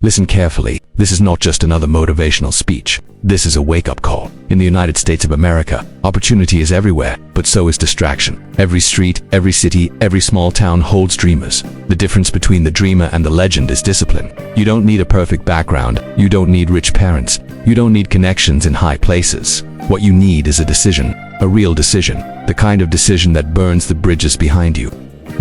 Listen carefully. This is not just another motivational speech. This is a wake-up call. In the United States of America, opportunity is everywhere, but so is distraction. Every street, every city, every small town holds dreamers. The difference between the dreamer and the legend is discipline. You don't need a perfect background. You don't need rich parents. You don't need connections in high places. What you need is a decision, a real decision, the kind of decision that burns the bridges behind you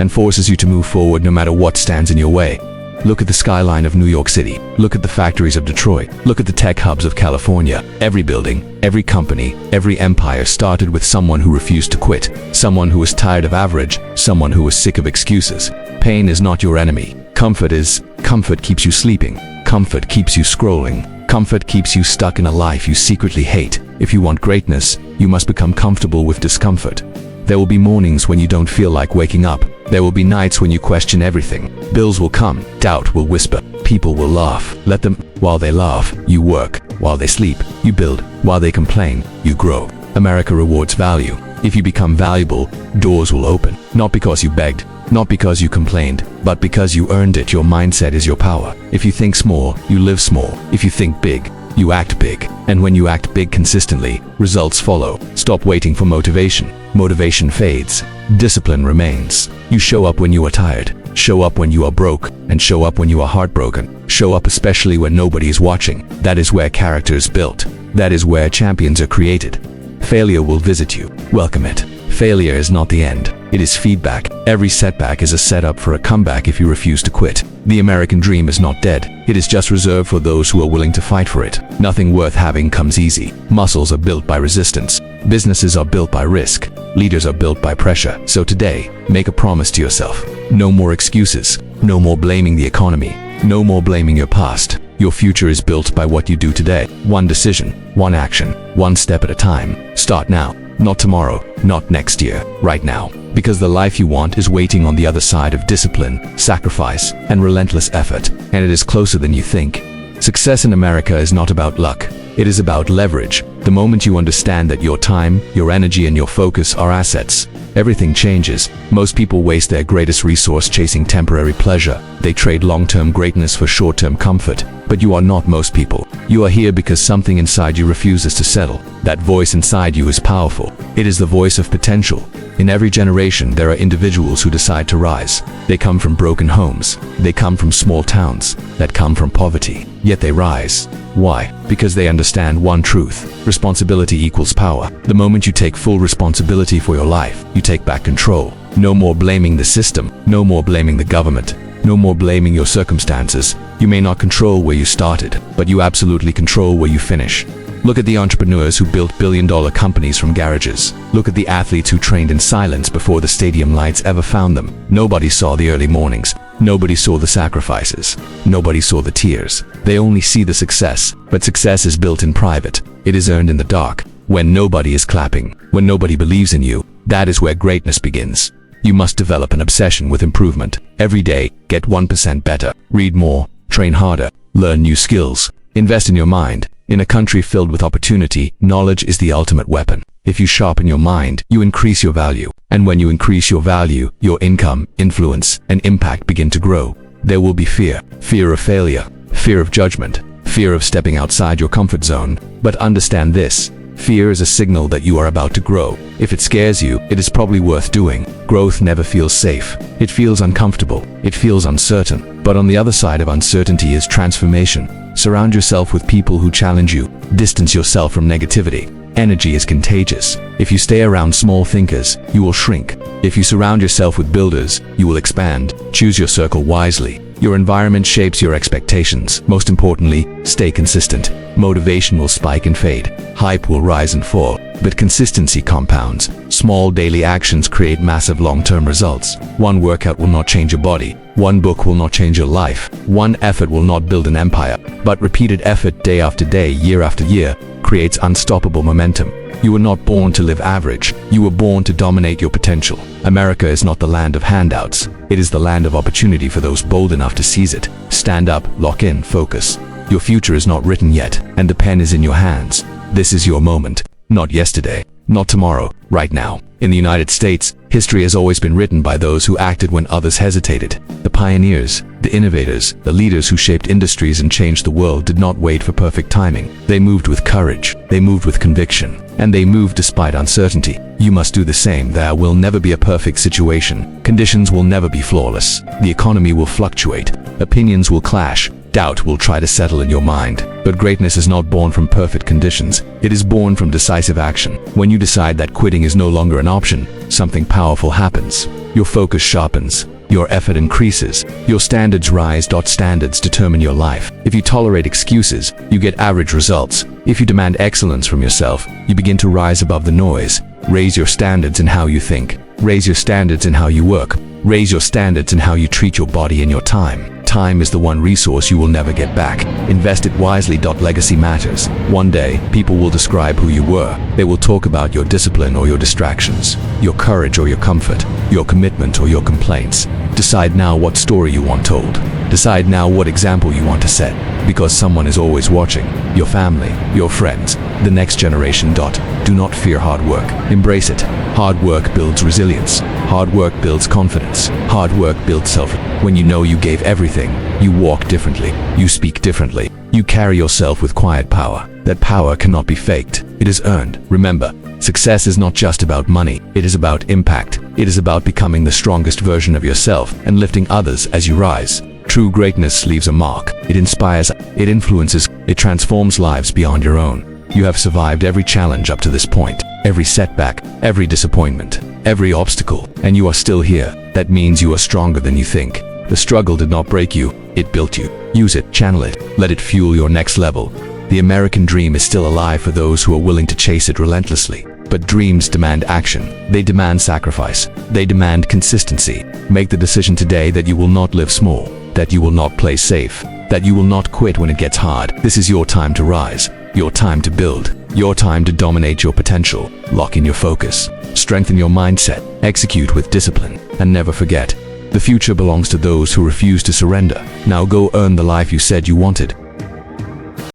and forces you to move forward no matter what stands in your way. Look at the skyline of New York City. Look at the factories of Detroit. Look at the tech hubs of California. Every building, every company, every empire started with someone who refused to quit, someone who was tired of average, someone who was sick of excuses. Pain is not your enemy. Comfort is. Comfort keeps you sleeping. Comfort keeps you scrolling. Comfort keeps you stuck in a life you secretly hate. If you want greatness, you must become comfortable with discomfort. There will be mornings when you don't feel like waking up. There will be nights when you question everything. Bills will come, doubt will whisper, people will laugh. Let them. While they laugh, you work. While they sleep, you build. While they complain, you grow. America rewards value. If you become valuable, doors will open. Not because you begged, not because you complained, but because you earned it. Your mindset is your power. If you think small, you live small. If you think big, you act big. And when you act big consistently, results follow. Stop waiting for motivation. Motivation fades. Discipline remains. You show up when you are tired. Show up when you are broke. And show up when you are heartbroken. Show up especially when nobody is watching. That is where character is built. That is where champions are created. Failure will visit you. Welcome it. Failure is not the end. It is feedback. Every setback is a setup for a comeback if you refuse to quit. The American dream is not dead. It is just reserved for those who are willing to fight for it. Nothing worth having comes easy. Muscles are built by resistance. Businesses are built by risk. Leaders are built by pressure. So today, make a promise to yourself. No more excuses. No more blaming the economy. No more blaming your past. Your future is built by what you do today. One decision, one action, one step at a time. Start now. Not tomorrow, not next year, right now. Because the life you want is waiting on the other side of discipline, sacrifice, and relentless effort, and it is closer than you think. Success in America is not about luck. It is about leverage. The moment you understand that your time, your energy, and your focus are assets, everything changes. Most people waste their greatest resource chasing temporary pleasure. They trade long-term greatness for short-term comfort. But you are not most people. You are here because something inside you refuses to settle. That voice inside you is powerful. It is the voice of potential. In every generation, there are individuals who decide to rise. They come from broken homes. They come from small towns that come from poverty. Yet they rise. Why? Because they understand one truth. Responsibility equals power. The moment you take full responsibility for your life, you take back control. No more blaming the system. No more blaming the government. No more blaming your circumstances. You may not control where you started, but you absolutely control where you finish. Look at the entrepreneurs who built billion-dollar companies from garages. Look at the athletes who trained in silence before the stadium lights ever found them. Nobody saw the early mornings. Nobody saw the sacrifices. Nobody saw the tears. They only see the success, but success is built in private. It is earned in the dark, when nobody is clapping, when nobody believes in you. That is where greatness begins. You must develop an obsession with improvement. Every day, get 1% better. Read more, train harder, learn new skills, invest in your mind. In a country filled with opportunity, knowledge is the ultimate weapon. If you sharpen your mind, you increase your value. And when you increase your value, your income, influence, and impact begin to grow. There will be fear. Fear of failure, fear of judgment, fear of stepping outside your comfort zone. But understand this. Fear is a signal that you are about to grow. If it scares you, it is probably worth doing. Growth never feels safe. It feels uncomfortable. It feels uncertain. But on the other side of uncertainty is transformation. Surround yourself with people who challenge you. Distance yourself from negativity. Energy is contagious. If you stay around small thinkers, you will shrink. If you surround yourself with builders, you will expand. Choose your circle wisely. Your environment shapes your expectations. Most importantly, stay consistent. Motivation will spike and fade. Hype will rise and fall. But consistency compounds. Small daily actions create massive long-term results. One workout will not change your body. One book will not change your life. One effort will not build an empire. But repeated effort day after day, year after year, creates unstoppable momentum. You were not born to live average. You were born to dominate your potential. America is not the land of handouts. It is the land of opportunity for those bold enough to seize it. Stand up, lock in, focus. Your future is not written yet, and the pen is in your hands. This is your moment. Not yesterday, Not tomorrow, right now. In the United States, history has always been written by those who acted when others hesitated. The pioneers, the innovators, the leaders who shaped industries and changed the world did not wait for perfect timing. They moved with courage, they moved with conviction, and they moved despite uncertainty. You must do the same. There will never be a perfect situation. Conditions will never be flawless. The economy will fluctuate. Opinions will clash. Doubt will try to settle in your mind. But greatness is not born from perfect conditions. It is born from decisive action. When you decide that quitting is no longer an option, something powerful happens. Your focus sharpens. Your effort increases. Your standards rise. Standards determine your life. If you tolerate excuses, you get average results. If you demand excellence from yourself, you begin to rise above the noise. Raise your standards in how you think. Raise your standards in how you work. Raise your standards in how you treat your body and your time. Time is the one resource you will never get back. Invest it wisely. Legacy matters. One day, people will describe who you were. They will talk about your discipline or your distractions, your courage or your comfort, your commitment or your complaints. Decide now what story you want told. Decide now what example you want to set, because someone is always watching. Your family, your friends, the next generation. Do not fear hard work. Embrace it. Hard work builds resilience. Hard work builds confidence. Hard work builds self. When you know you gave everything, you walk differently. You speak differently. You carry yourself with quiet power. That power cannot be faked. It is earned. Remember, success is not just about money. It is about impact. It is about becoming the strongest version of yourself and lifting others as you rise. True greatness leaves a mark. It inspires, it influences, it transforms lives beyond your own. You have survived every challenge up to this point, every setback, every disappointment, every obstacle, and you are still here. That means you are stronger than you think. The struggle did not break you, it built you. Use it, channel it, let it fuel your next level. The American dream is still alive for those who are willing to chase it relentlessly. But dreams demand action. They demand sacrifice. They demand consistency. Make the decision today that you will not live small, that you will not play safe, that you will not quit when it gets hard. This is your time to rise, your time to build, your time to dominate your potential. Lock in your focus, strengthen your mindset, execute with discipline, and never forget, the future belongs to those who refuse to surrender. Now go earn the life you said you wanted.